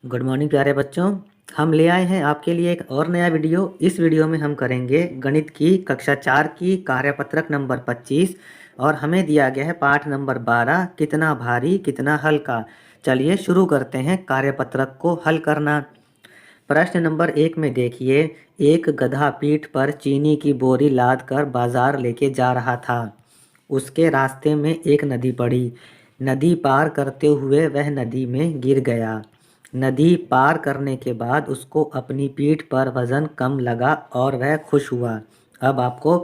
Good morning प्यारे बच्चों। हम ले आए हैं आपके लिए एक और नया वीडियो। इस वीडियो में हम करेंगे गणित की कक्षा 4 की कार्यपत्रक नंबर 25 और हमें दिया गया है पाठ नंबर 12 कितना भारी कितना हल्का। चलिए शुरू करते हैं कार्यपत्रक को हल करना। प्रश्न नंबर 1 में देखिए, एक गधा पीठ पर चीनी की बोरी लाद कर बाजार लेके जा रहा था। उसके रास्ते में एक नदी पड़ी। नदी पार करते हुए वह नदी में गिर गया। नदी पार करने के बाद उसको अपनी पीठ पर वजन कम लगा और वह खुश हुआ। अब आपको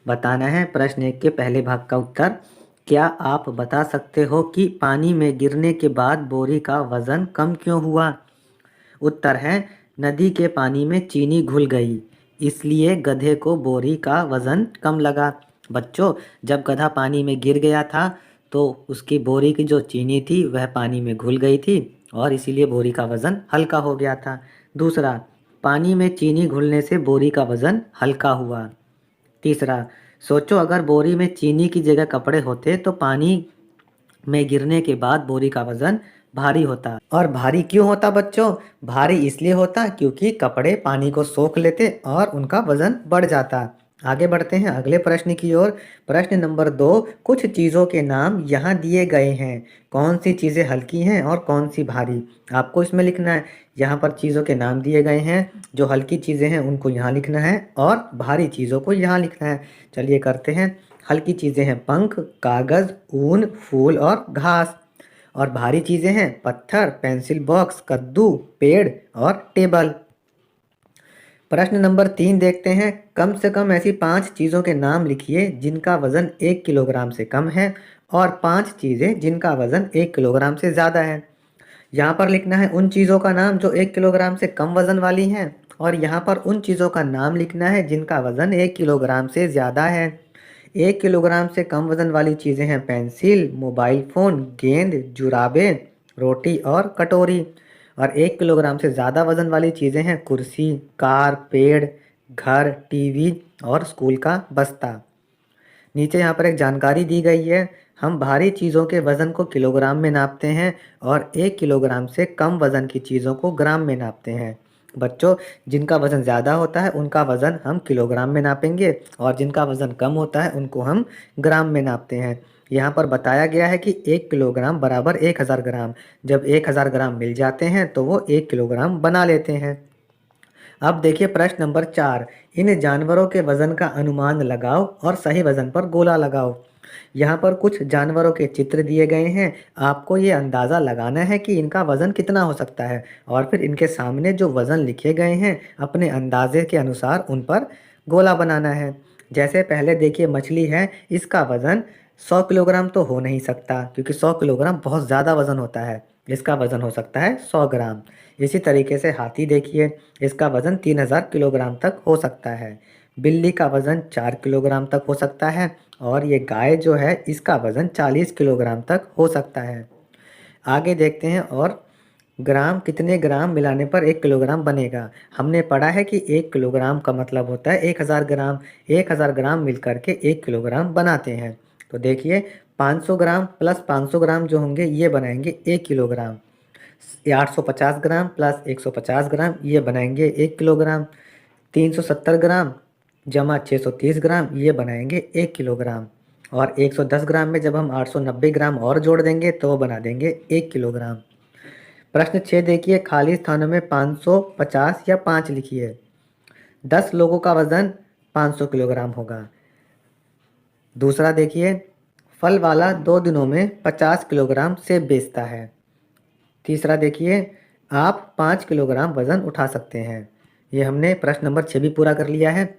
बताना है प्रश्न 1 के पहले भाग का उत्तर। क्या आप बता सकते हो कि पानी में गिरने के बाद बोरी का वजन कम क्यों हुआ? उत्तर है, नदी के पानी में चीनी घुल गई, इसलिए गधे को बोरी का वजन कम लगा। बच्चों, जब गधा पानी में गिर गया था तो उसकी बोरी की जो चीनी थी वह पानी में घुल गई थी और इसीलिए बोरी का वजन हल्का हो गया था। दूसरा, पानी में चीनी घुलने से बोरी का वजन हल्का हुआ। तीसरा, सोचो अगर बोरी में चीनी की जगह कपड़े होते तो पानी में गिरने के बाद बोरी का वजन भारी होता। और भारी क्यों होता बच्चों? भारी इसलिए होता क्योंकि कपड़े पानी को सोख लेते और उनका वजन बढ़ जाता। आगे बढ़ते हैं अगले प्रश्न की ओर। प्रश्न नंबर 2, कुछ चीज़ों के नाम यहाँ दिए गए हैं। कौन सी चीज़ें हल्की हैं और कौन सी भारी? आपको इसमें लिखना है। यहाँ पर चीज़ों के नाम दिए गए हैं। जो हल्की चीज़ें हैं उनको यहाँ लिखना है और भारी चीज़ों को यहाँ लिखना है। चलिए करते हैं। हल्की चीज़ें हैं पंख, कागज़, ऊन, फूल और घास। और भारी चीज़ें हैं पत्थर, पेंसिल बॉक्स, कद्दू, पेड़ और टेबल। प्रश्न नंबर 3 देखते हैं। कम से कम ऐसी 5 चीज़ों के नाम लिखिए जिनका वजन 1 किलोग्राम से कम है और 5 चीज़ें जिनका वजन 1 किलोग्राम से ज़्यादा है। यहाँ पर लिखना है उन चीज़ों का नाम जो 1 किलोग्राम से कम वजन वाली हैं और यहाँ पर उन चीज़ों का नाम लिखना है जिनका वजन 1 किलोग्राम से ज़्यादा है। 1 किलोग्राम से कम वजन वाली चीज़ें हैं पेंसिल, मोबाइल फ़ोन, गेंद, जुराबें, रोटी और कटोरी। और 1 किलोग्राम से ज़्यादा वजन वाली चीज़ें हैं कुर्सी, कार, पेड़, घर, टीवी और स्कूल का बस्ता। नीचे यहाँ पर एक जानकारी दी गई है। हम भारी चीज़ों के वज़न को किलोग्राम में नापते हैं और 1 किलोग्राम से कम वज़न की चीज़ों को ग्राम में नापते हैं। बच्चों, जिनका वज़न ज़्यादा होता है उनका वज़न हम किलोग्राम में नापेंगे और जिनका वज़न कम होता है उनको हम ग्राम में नापते हैं। यहाँ पर बताया गया है कि 1 किलोग्राम बराबर 1000 ग्राम। जब 1000 ग्राम मिल जाते हैं तो वो 1 किलोग्राम बना लेते हैं। अब देखिए प्रश्न नंबर 4, इन जानवरों के वजन का अनुमान लगाओ और सही वजन पर गोला लगाओ। यहाँ पर कुछ जानवरों के चित्र दिए गए हैं। आपको ये अंदाज़ा लगाना है कि इनका वजन कितना हो सकता है और फिर इनके सामने जो वजन लिखे गए हैं अपने अंदाजे के अनुसार उन पर गोला बनाना है। जैसे पहले देखिए मछली है, इसका वजन 100 किलोग्राम तो हो नहीं सकता क्योंकि 100 किलोग्राम बहुत ज़्यादा वजन होता है। इसका वजन हो सकता है 100 ग्राम। इसी तरीके से हाथी देखिए, इसका वज़न 3000 किलोग्राम तक हो सकता है। बिल्ली का वज़न 4 किलोग्राम तक हो सकता है और ये गाय जो है इसका वज़न 40 किलोग्राम तक हो सकता है। आगे देखते हैं और ग्राम कितने ग्राम मिलाने पर 1 किलोग्राम बनेगा। हमने पढ़ा है कि 1 किलोग्राम का मतलब होता है 1000 ग्राम। 1000 ग्राम मिल करके 1 किलोग्राम बनाते हैं। तो देखिए 500 ग्राम प्लस 500 ग्राम जो होंगे ये बनाएंगे 1 किलोग्राम। 850 ग्राम प्लस 150 ग्राम ये बनाएंगे 1 किलोग्राम। 370 ग्राम जमा 630 ग्राम ये बनाएंगे 1 किलोग्राम। और 110 ग्राम में जब हम 890 ग्राम और जोड़ देंगे तो वो बना देंगे 1 किलोग्राम। प्रश्न 6 देखिए, खाली स्थानों में 550 या 5 लिखिए। 10 लोगों का वजन 500 किलोग्राम होगा। दूसरा देखिए, फल वाला 2 दिनों में 50 किलोग्राम सेब बेचता है। तीसरा देखिए, आप 5 किलोग्राम वज़न उठा सकते हैं। ये हमने प्रश्न नंबर 6 भी पूरा कर लिया है।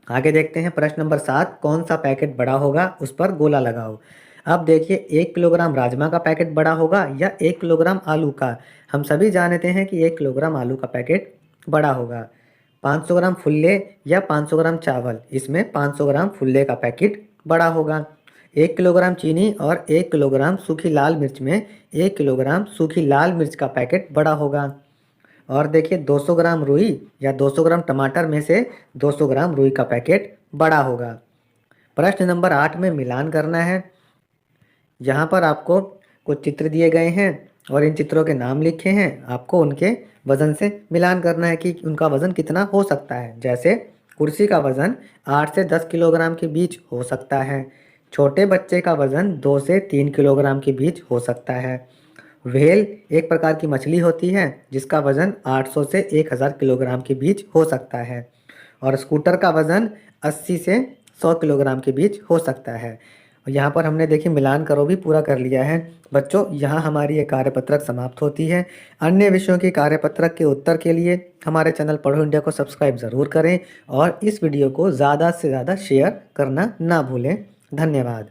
आगे देखते हैं प्रश्न नंबर 7, कौन सा पैकेट बड़ा होगा उस पर गोला लगाओ। अब देखिए 1 किलोग्राम राजमा का पैकेट बड़ा होगा या 1 किलोग्राम आलू का। हम सभी जानते हैं कि 1 किलोग्राम आलू का पैकेट बड़ा होगा। 500 ग्राम फुल्ले या 500 ग्राम चावल, इसमें 500 ग्राम फुल्ले का पैकेट बड़ा होगा। 1 किलोग्राम चीनी और 1 किलोग्राम सूखी लाल मिर्च में 1 किलोग्राम सूखी लाल मिर्च का पैकेट बड़ा होगा। और देखिए 200 ग्राम रुई या 200 ग्राम टमाटर में से 200 ग्राम रुई का पैकेट बड़ा होगा। प्रश्न नंबर 8 में मिलान करना है। यहाँ पर आपको कुछ चित्र दिए गए हैं और इन चित्रों के नाम लिखे हैं। आपको उनके वज़न से मिलान करना है कि उनका वज़न कितना हो सकता है। जैसे कुर्सी का वज़न 8 से 10 किलोग्राम के बीच हो सकता है। छोटे बच्चे का वज़न 2 से 3 किलोग्राम के बीच हो सकता है। व्हेल एक प्रकार की मछली होती है जिसका वज़न 800 से 1000 किलोग्राम के बीच हो सकता है। और स्कूटर का वज़न 80 से 100 किलोग्राम के बीच हो सकता है। और यहाँ पर हमने देखिए मिलान करो भी पूरा कर लिया है। बच्चों, यहाँ हमारी ये कार्यपत्रक समाप्त होती है। अन्य विषयों की कार्यपत्रक के उत्तर के लिए हमारे चैनल पढ़ो इंडिया को सब्सक्राइब ज़रूर करें और इस वीडियो को ज़्यादा से ज़्यादा शेयर करना ना भूलें। धन्यवाद।